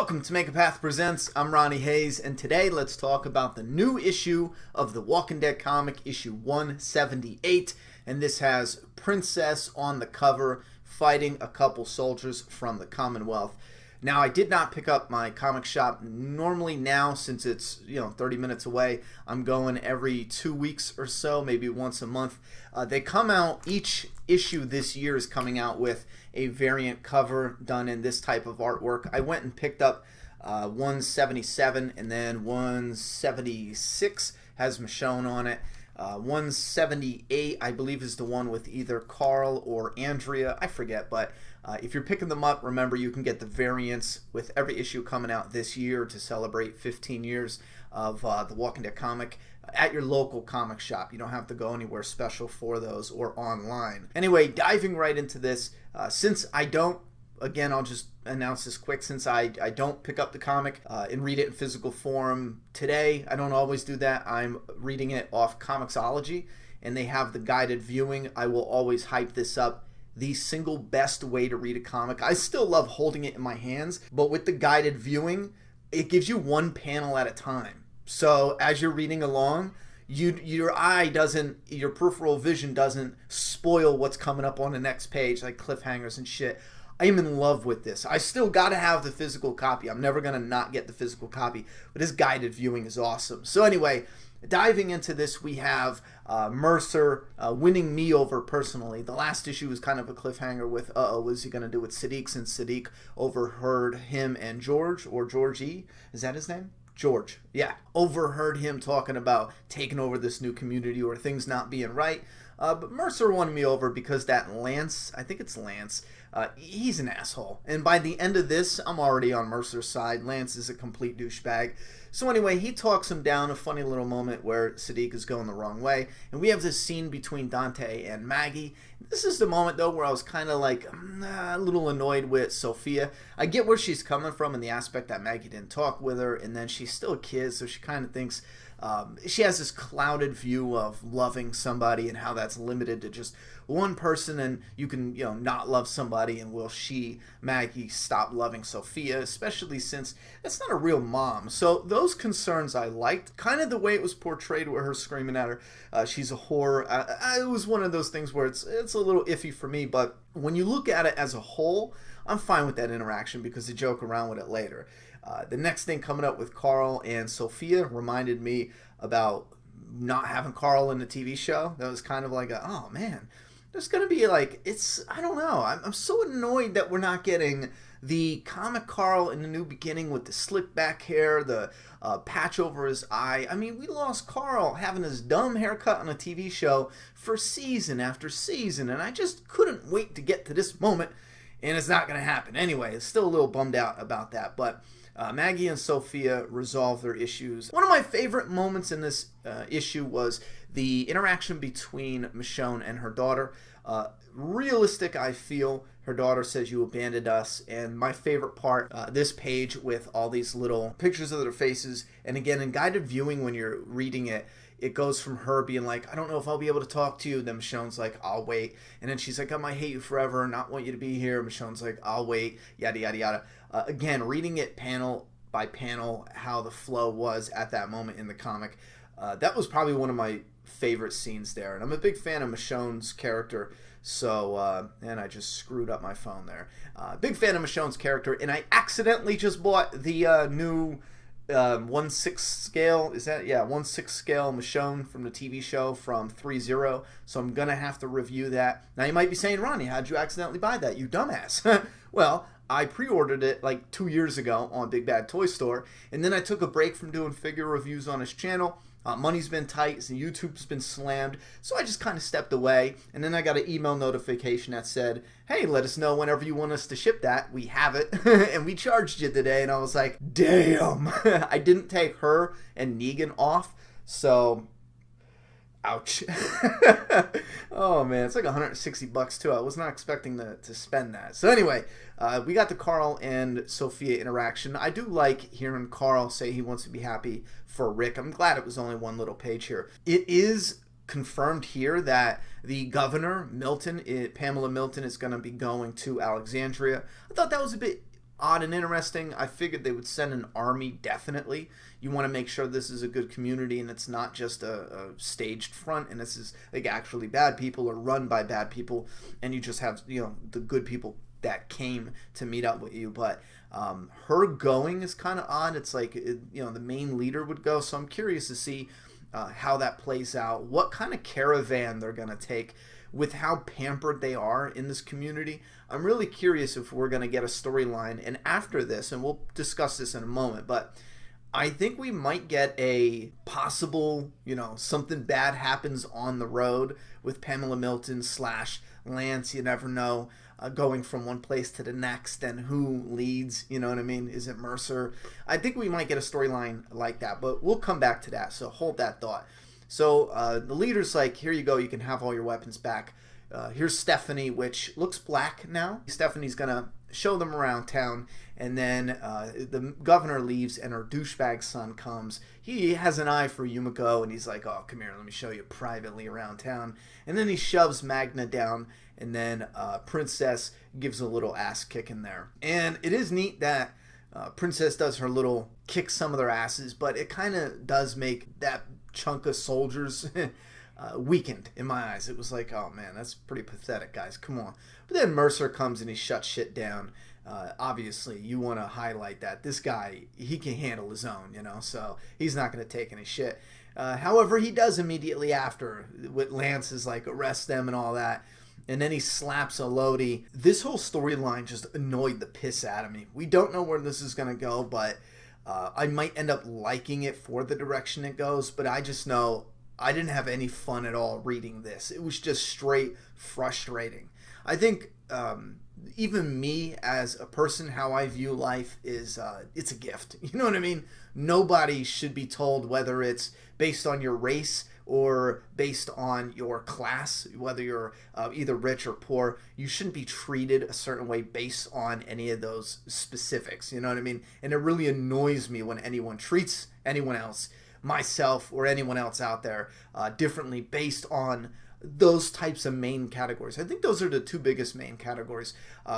Welcome to Make a Path Presents. I'm Ronnie Hayes, and today let's talk about the new issue of The Walking Dead comic, issue 178, and this has Princess on the cover fighting a couple soldiers from the Commonwealth. Now, I did not pick up my comic shop. Normally now, since it's 30 minutes away, I'm going every 2 weeks or so, maybe once a month. They come out, each issue this year is coming out with a variant cover done in this type of artwork. I went and picked up 177, and then 176 has Michonne on it. 178, I believe, is the one with either Carl or Andrea. I forget, but if you're picking them up, remember you can get the variants with every issue coming out this year to celebrate 15 years of The Walking Dead comic at your local comic shop. You don't have to go anywhere special for those or online. Anyway, diving right into this, since I don't, again, I'll just announce this quick, since I don't pick up the comic and read it in physical form today, I don't always do that. I'm reading it off Comixology, and they have the guided viewing. I will always hype this up. The single best way to read a comic. I still love holding it in my hands, but with the guided viewing, it gives you one panel at a time. So as you're reading along, your peripheral vision doesn't spoil what's coming up on the next page, like cliffhangers and shit. I am in love with this. I still got to have the physical copy. I'm never going to not get the physical copy, but this guided viewing is awesome. So anyway, diving into this, we have Mercer winning me over personally. The last issue was kind of a cliffhanger with, what is he going to do with Siddiq, since Siddiq overheard him and George, or Georgie, is that his name? George, yeah, overheard him talking about taking over this new community or things not being right. But Mercer won me over because that Lance, I think it's Lance, he's an asshole. And by the end of this, I'm already on Mercer's side. Lance is a complete douchebag. So anyway, he talks him down, a funny little moment where Siddiq is going the wrong way. And we have this scene between Dante and Maggie. This is the moment, though, where I was kind of like a little annoyed with Sophia. I get where she's coming from in the aspect that Maggie didn't talk with her, and then she's still a kid, so she kind of thinks she has this clouded view of loving somebody and how that's limited to just one person, and you can not love somebody, and will Maggie stop loving Sophia, especially since that's not a real mom. So those concerns I liked. Kind of the way it was portrayed with her screaming at her, she's a whore. It was one of those things where it's a little iffy for me, but when you look at it as a whole, I'm fine with that interaction because they joke around with it later. The next thing coming up with Carl and Sophia reminded me about not having Carl in the TV show. That was kind of like, oh man, there's going to be like, I don't know. I'm so annoyed that we're not getting the comic Carl in the new beginning with the slick back hair, the patch over his eye. I mean, we lost Carl having his dumb haircut on a TV show for season after season, and I just couldn't wait to get to this moment, and it's not going to happen. Anyway, it's still a little bummed out about that, but Maggie and Sophia resolve their issues. One of my favorite moments in this issue was the interaction between Michonne and her daughter. Realistic, I feel. Her daughter says, "You abandoned us." And my favorite part, this page with all these little pictures of their faces. And again, in guided viewing, when you're reading it, it goes from her being like, "I don't know if I'll be able to talk to you." Then Michonne's like, "I'll wait." And then she's like, "I might hate you forever, not want you to be here." Michonne's like, "I'll wait," yada, yada, yada. Again, reading it panel by panel, how the flow was at that moment in the comic, that was probably one of my favorite scenes there. And I'm a big fan of Michonne's character. So, and I just screwed up my phone there. Big fan of Michonne's character. And I accidentally just bought the new 1/6 scale, is that? Yeah, 1/6 scale Michonne from the TV show from 3-0. So I'm going to have to review that. Now you might be saying, "Ronnie, how'd you accidentally buy that, you dumbass?" Well, I pre-ordered it like 2 years ago on Big Bad Toy Store, and then I took a break from doing figure reviews on his channel. Money's been tight, and YouTube's been slammed, so I just kind of stepped away, and then I got an email notification that said, "Hey, let us know whenever you want us to ship that. We have it," and we charged you today, and I was like, damn. I didn't take her and Negan off, so ouch. Oh man, it's like $160 too. I was not expecting to spend that. So anyway, we got the Carl and Sophia interaction. I do like hearing Carl say he wants to be happy for Rick. I'm glad it was only one little page here. It is confirmed here that the governor, Milton, Pamela Milton, is going to be going to Alexandria. I thought that was a bit odd and interesting. I figured they would send an army, definitely. You want to make sure this is a good community and it's not just a staged front and this is like actually bad people or run by bad people, and you just have, you know, the good people that came to meet up with you. But her going is kind of odd. It's like, you know, the main leader would go, so I'm curious to see how that plays out, what kind of caravan they're going to take with how pampered they are in this community. I'm really curious if we're going to get a storyline. And after this, and we'll discuss this in a moment, but I think we might get a possible, you know, something bad happens on the road with Pamela Milton / Lance. You never know, going from one place to the next and who leads, you know what I mean? Is it Mercer? I think we might get a storyline like that, but we'll come back to that. So hold that thought. So the leader's like, here you go, you can have all your weapons back. Here's Stephanie, which looks black now. Stephanie's gonna show them around town, and then the governor leaves and her douchebag son comes. He has an eye for Yumiko, and he's like, oh, come here, let me show you privately around town. And then he shoves Magna down, and then Princess gives a little ass kick in there. And it is neat that Princess does her little kick some of their asses, but it kind of does make that chunk of soldiers weakened in my eyes. It was like, oh man, that's pretty pathetic, guys, come on. But then Mercer comes and he shuts shit down. Obviously you want to highlight that this guy, he can handle his own, you know, so he's not going to take any shit. However, he does immediately after, with Lance is like, arrest them and all that, and then he slaps Elodie. This whole storyline just annoyed the piss out of me. We don't know where this is going to go, but I might end up liking it for the direction it goes, but I just know I didn't have any fun at all reading this. It was just straight frustrating. I think even me as a person, how I view life is it's a gift. You know what I mean? Nobody should be told whether it's based on your race or based on your class, whether you're either rich or poor. You shouldn't be treated a certain way based on any of those specifics. You know what I mean? And it really annoys me when anyone treats anyone else, myself or anyone else out there, differently based on those types of main categories. I think those are the two biggest main categories.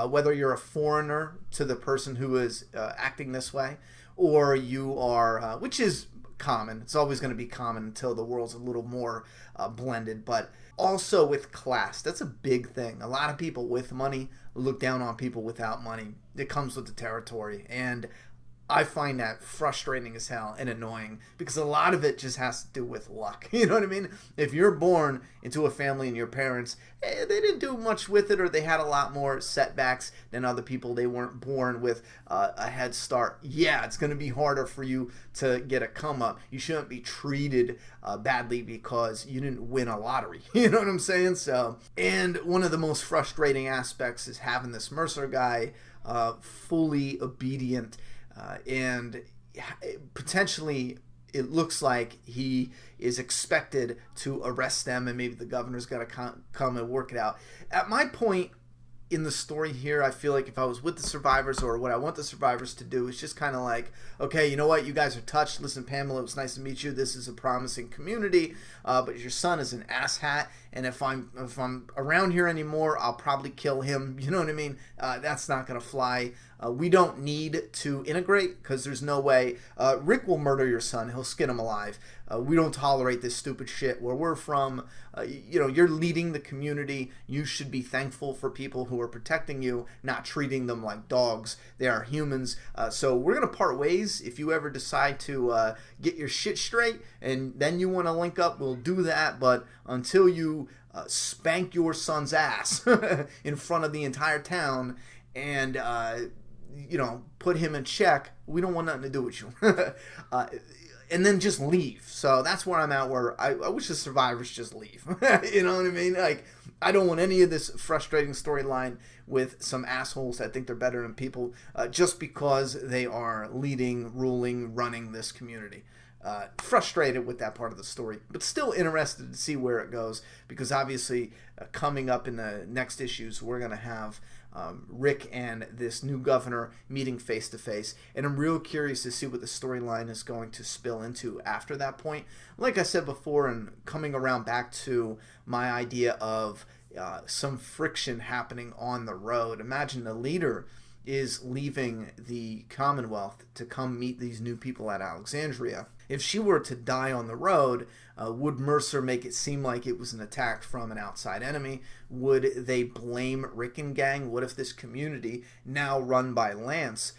Whether you're a foreigner to the person who is acting this way, or you are, which is common. It's always going to be common until the world's a little more blended. But also with class, that's a big thing. A lot of people with money look down on people without money. It comes with the territory, and I find that frustrating as hell and annoying, because a lot of it just has to do with luck. You know what I mean? If you're born into a family and your parents, they didn't do much with it, or they had a lot more setbacks than other people, they weren't born with a head start, yeah, it's going to be harder for you to get a come up. You shouldn't be treated badly because you didn't win a lottery. You know what I'm saying? So, and one of the most frustrating aspects is having this Mercer guy fully obedient, and potentially it looks like he is expected to arrest them, and maybe the governor's got to come and work it out. At my point in the story here, I feel like if I was with the survivors, or what I want the survivors to do, is just kind of like, okay, you know what, you guys are touched. Listen, Pamela, it was nice to meet you. This is a promising community, but your son is an asshat, and if I'm around here anymore, I'll probably kill him. You know what I mean? That's not going to fly. We don't need to integrate, because there's no way. Rick will murder your son. He'll skin him alive. We don't tolerate this stupid shit. Where we're from, you know, you're leading the community. You should be thankful for people who are protecting you, not treating them like dogs. They are humans. So we're going to part ways. If you ever decide to get your shit straight and then you want to link up, we'll do that. But until you spank your son's ass in front of the entire town and you know, put him in check, we don't want nothing to do with you. And then just leave. So that's where I'm at, where I wish the survivors just leave. You know what I mean? Like, I don't want any of this frustrating storyline with some assholes that think they're better than people just because they are leading, ruling, running this community. Frustrated with that part of the story, but still interested to see where it goes, because obviously coming up in the next issues, we're going to have Rick and this new governor meeting face to face, and I'm real curious to see what the storyline is going to spill into after that point. Like I said before, and coming around back to my idea of some friction happening on the road. Imagine the leader is leaving the Commonwealth to come meet these new people at Alexandria. If she were to die on the road, would Mercer make it seem like it was an attack from an outside enemy? Would they blame Rick and gang? What if this community, now run by Lance,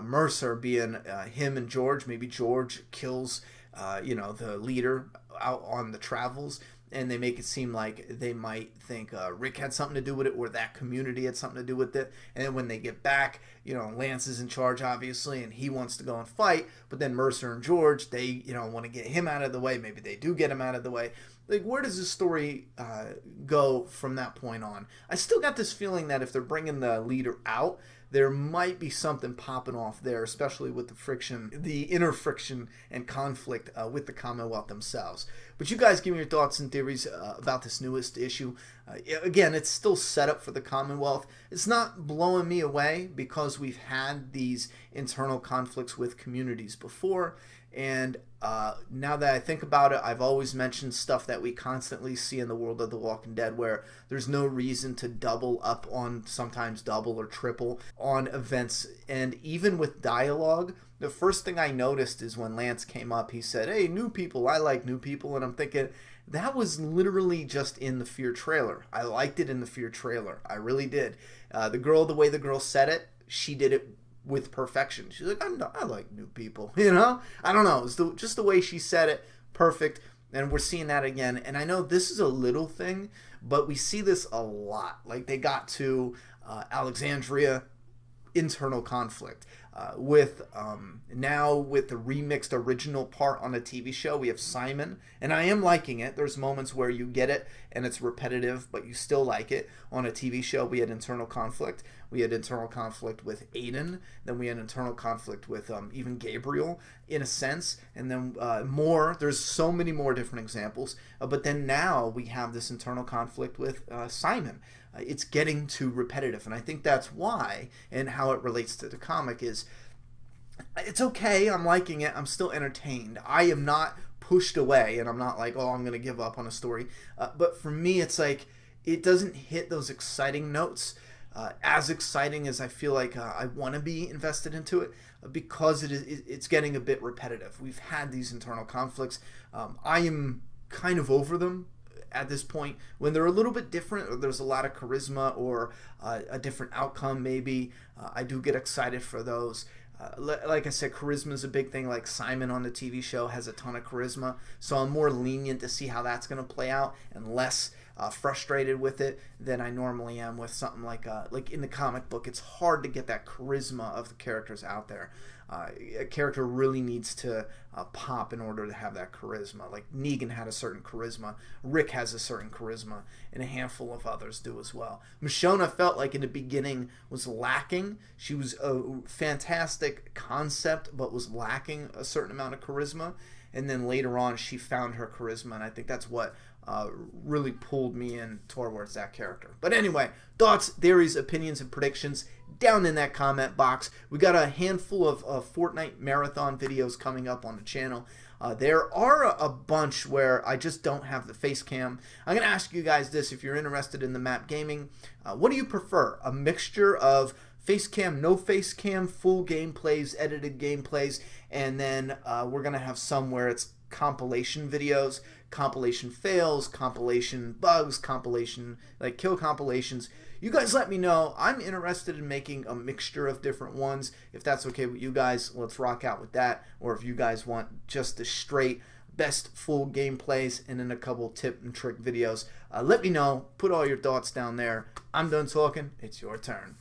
Mercer being him and George, maybe George kills the leader out on the travels, and they make it seem like they might think Rick had something to do with it, or that community had something to do with it. And then when they get back, Lance is in charge, obviously, and he wants to go and fight. But then Mercer and George, they, want to get him out of the way. Maybe they do get him out of the way. Like, where does this story go from that point on? I still got this feeling that if they're bringing the leader out, there might be something popping off there, especially with the friction, the inner friction and conflict with the Commonwealth themselves. But you guys give me your thoughts and theories about this newest issue. Again, it's still set up for the Commonwealth. It's not blowing me away because we've had these internal conflicts with communities before. And now that I think about it, I've always mentioned stuff that we constantly see in the world of The Walking Dead, where there's no reason to double up on, sometimes double or triple on events. And even with dialogue, the first thing I noticed is when Lance came up, he said, "Hey, new people, I like new people." And I'm thinking, that was literally just in the Fear trailer. I liked it in the Fear trailer. I really did. The way the girl said it, she did it with perfection. She's like, I like new people, I don't know. It's just the way she said it, perfect. And we're seeing that again. And I know this is a little thing, but we see this a lot. Like, they got to Alexandria, internal conflict. Now with the remixed original part on a TV show, we have Simon, and I am liking it. There's moments where you get it and it's repetitive, but you still like it. On a TV show, we had internal conflict. We had internal conflict with Aiden. Then we had internal conflict with even Gabriel, in a sense. And then there's so many more different examples. But then now we have this internal conflict with Simon. It's getting too repetitive, and I think that's why, and how it relates to the comic is, it's okay, I'm liking it, I'm still entertained. I am not pushed away, and I'm not like, oh, I'm going to give up on a story. But for me, it's like, it doesn't hit those exciting notes, as exciting as I feel like I want to be invested into it, because it's getting a bit repetitive. We've had these internal conflicts. I am kind of over them at this point. When they're a little bit different, or there's a lot of charisma, or a different outcome maybe, I do get excited for those. Like I said, charisma is a big thing. Like Simon on the TV show has a ton of charisma, so I'm more lenient to see how that's going to play out, and less frustrated with it than I normally am with something like in the comic book. It's hard to get that charisma of the characters out there. A character really needs to pop in order to have that charisma. Like Negan had a certain charisma, Rick has a certain charisma, and a handful of others do as well. Michonne, felt like in the beginning was lacking. She was a fantastic concept, but was lacking a certain amount of charisma. And then later on, she found her charisma, and I think that's what really pulled me in towards that character. But anyway, thoughts, theories, opinions, and predictions down in that comment box. We got a handful of Fortnite marathon videos coming up on the channel. There are a bunch where I just don't have the face cam. I'm going to ask you guys this: if you're interested in the map gaming, what do you prefer? A mixture of face cam, no face cam, full gameplays, edited gameplays, and then we're going to have some where it's compilation videos, compilation fails, compilation bugs, compilation kill compilations. You guys let me know. I'm interested in making a mixture of different ones. If that's okay with you guys, let's rock out with that. Or if you guys want just the straight best full gameplays and then a couple tip and trick videos, let me know. Put all your thoughts down there. I'm done talking. It's your turn.